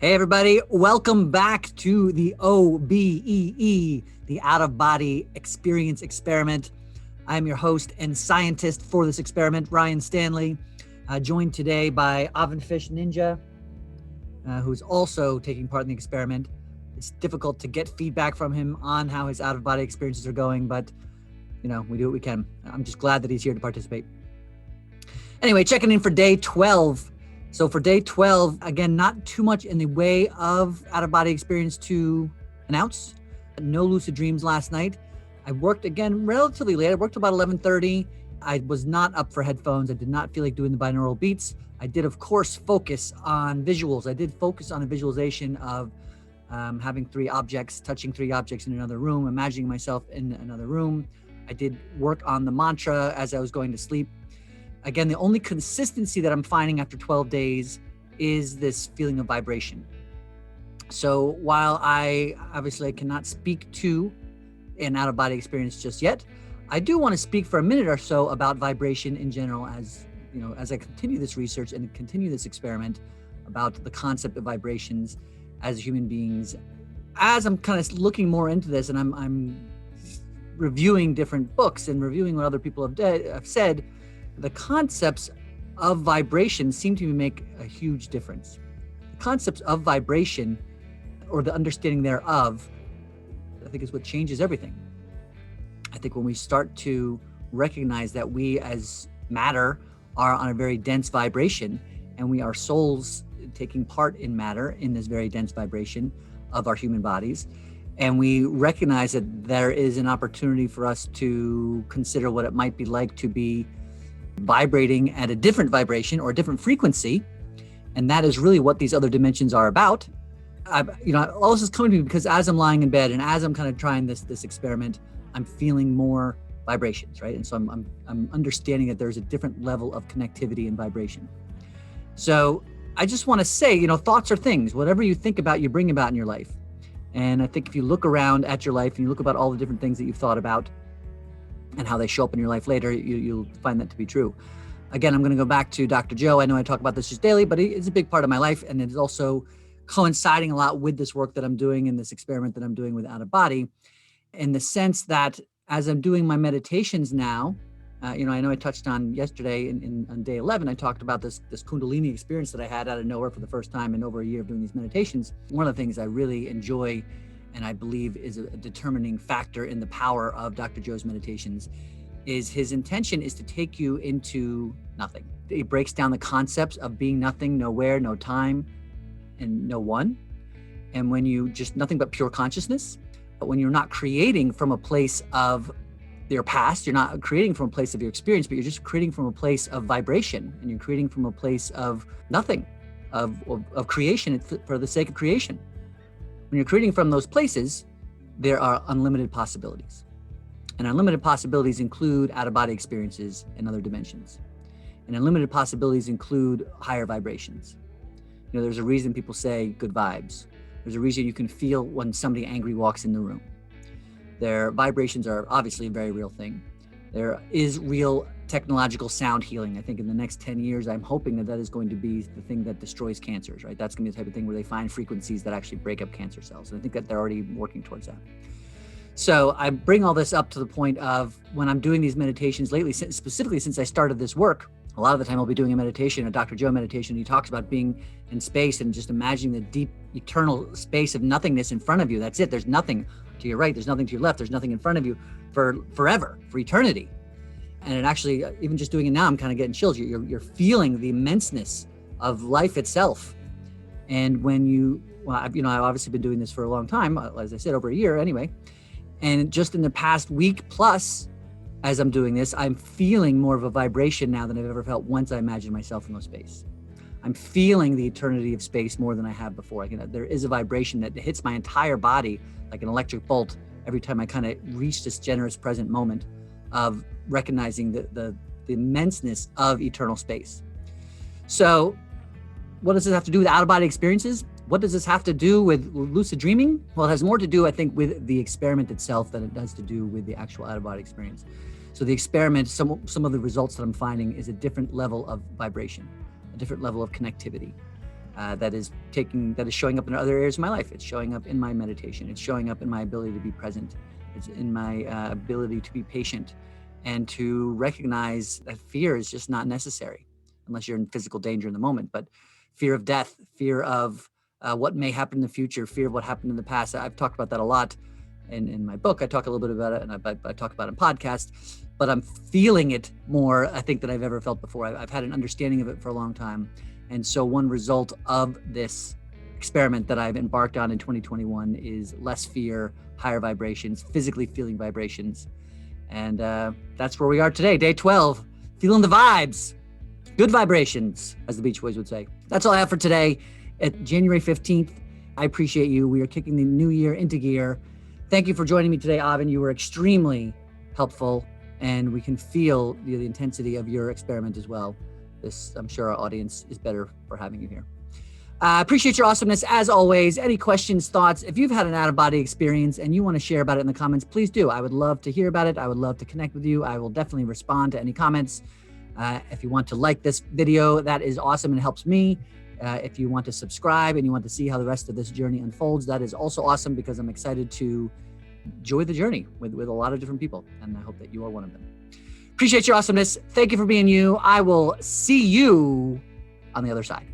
Hey everybody, welcome back to the OBEE, the Out-of-Body Experience Experiment. I am your host and scientist for this experiment, Ryan Stanley, joined today by Fish Ninja, who's also taking part in the experiment. It's difficult to get feedback from him on how his out-of-body experiences are going, but we do what we can. I'm just glad that he's here to participate. Anyway, checking in for day 12. So for day 12, again, not too much in the way of out-of-body experience to announce. No lucid dreams last night. I worked again relatively late. I worked about 11:30. I was not up for headphones. I did not feel like doing the binaural beats. I did, of course, focus on visuals. I did focus on a visualization of having three objects, touching three objects in another room, imagining myself in another room. I did work on the mantra as I was going to sleep. Again, the only consistency that I'm finding after 12 days is this feeling of vibration. So while I obviously cannot speak to an out-of-body experience just yet, I do want to speak for a minute or so about vibration in general as I continue this research and continue this experiment about the concept of vibrations as human beings. As I'm kind of looking more into this and I'm reviewing different books and reviewing what other people have said, the concepts of vibration seem to make a huge difference. The concepts of vibration, or the understanding thereof, I think is what changes everything. I think when we start to recognize that we as matter are on a very dense vibration, and we are souls taking part in matter in this very dense vibration of our human bodies, and we recognize that there is an opportunity for us to consider what it might be like to be vibrating at a different vibration or a different frequency, and that is really what these other dimensions are about. All this is coming to me because as I'm lying in bed and as I'm kind of trying this experiment, I'm feeling more vibrations, right? And so I'm understanding that there's a different level of connectivity and vibration. So I just want to say, thoughts are things. Whatever you think about, you bring about in your life. And I think if you look around at your life and you look about all the different things that you've thought about and how they show up in your life later, you'll find that to be true. Again, I'm going to go back to Dr. Joe. I know I talk about this just daily, but it's a big part of my life. And it's also coinciding a lot with this work that I'm doing in this experiment that I'm doing with out of body, in the sense that as I'm doing my meditations now, I know I touched on yesterday on day 11, I talked about this Kundalini experience that I had out of nowhere for the first time in over a year of doing these meditations. One of the things I really enjoy and I believe is a determining factor in the power of Dr. Joe's meditations is his intention is to take you into nothing. He breaks down the concepts of being nothing, nowhere, no time, and no one. And when you just nothing but pure consciousness, but when you're not creating from a place of your past, you're not creating from a place of your experience, but you're just creating from a place of vibration, and you're creating from a place of nothing, of creation for the sake of creation. When you're creating from those places, there are unlimited possibilities. And unlimited possibilities include out-of-body experiences and other dimensions. And unlimited possibilities include higher vibrations. There's a reason people say good vibes. There's a reason you can feel when somebody angry walks in the room. Their vibrations are obviously a very real thing. There is real technological sound healing. I think in the next 10 years, I'm hoping that is going to be the thing that destroys cancers, right? That's going to be the type of thing where they find frequencies that actually break up cancer cells. And I think that they're already working towards that. So I bring all this up to the point of when I'm doing these meditations lately, specifically since I started this work, a lot of the time I'll be doing a meditation, a Dr. Joe meditation. He talks about being in space and just imagining the deep, eternal space of nothingness in front of you. That's it. There's nothing to your right. There's nothing to your left. There's nothing in front of you for forever, for eternity. And it actually, even just doing it now, I'm kind of getting chills. You're feeling the immenseness of life itself. And when I've obviously been doing this for a long time, as I said, over a year anyway. And just in the past week plus, as I'm doing this, I'm feeling more of a vibration now than I've ever felt once I imagined myself in those space. I'm feeling the eternity of space more than I have before. There is a vibration that hits my entire body like an electric bolt every time I kind of reach this generous present moment of recognizing the immenseness of eternal space. So what does this have to do with out-of-body experiences? What does this have to do with lucid dreaming? Well, it has more to do, I think, with the experiment itself than it does to do with the actual out-of-body experience. So the experiment, some of the results that I'm finding is a different level of vibration, a different level of connectivity. that is showing up in other areas of my life. It's showing up in my meditation. It's showing up in my ability to be present. It's in my ability to be patient and to recognize that fear is just not necessary unless you're in physical danger in the moment. But fear of death, fear of what may happen in the future, fear of what happened in the past. I've talked about that a lot in my book. I talk a little bit about it, and I talk about it in podcasts, but I'm feeling it more, I think, than I've ever felt before. I've had an understanding of it for a long time. And so one result of this experiment that I've embarked on in 2021 is less fear, higher vibrations, physically feeling vibrations. And that's where we are today, day 12, feeling the vibes, good vibrations, as the Beach Boys would say. That's all I have for today at January 15th. I appreciate you. We are kicking the new year into gear. Thank you for joining me today, Avin. You were extremely helpful, and we can feel the intensity of your experiment as well. I'm sure our audience is better for having you here. I appreciate your awesomeness as always. Any questions, thoughts? If you've had an out-of-body experience and you want to share about it in the comments, please do. I would love to hear about it. I would love to connect with you. I will definitely respond to any comments. If you want to like this video, that is awesome and helps me. If you want to subscribe and you want to see how the rest of this journey unfolds, that is also awesome because I'm excited to enjoy the journey with a lot of different people. And I hope that you are one of them. Appreciate your awesomeness. Thank you for being you. I will see you on the other side.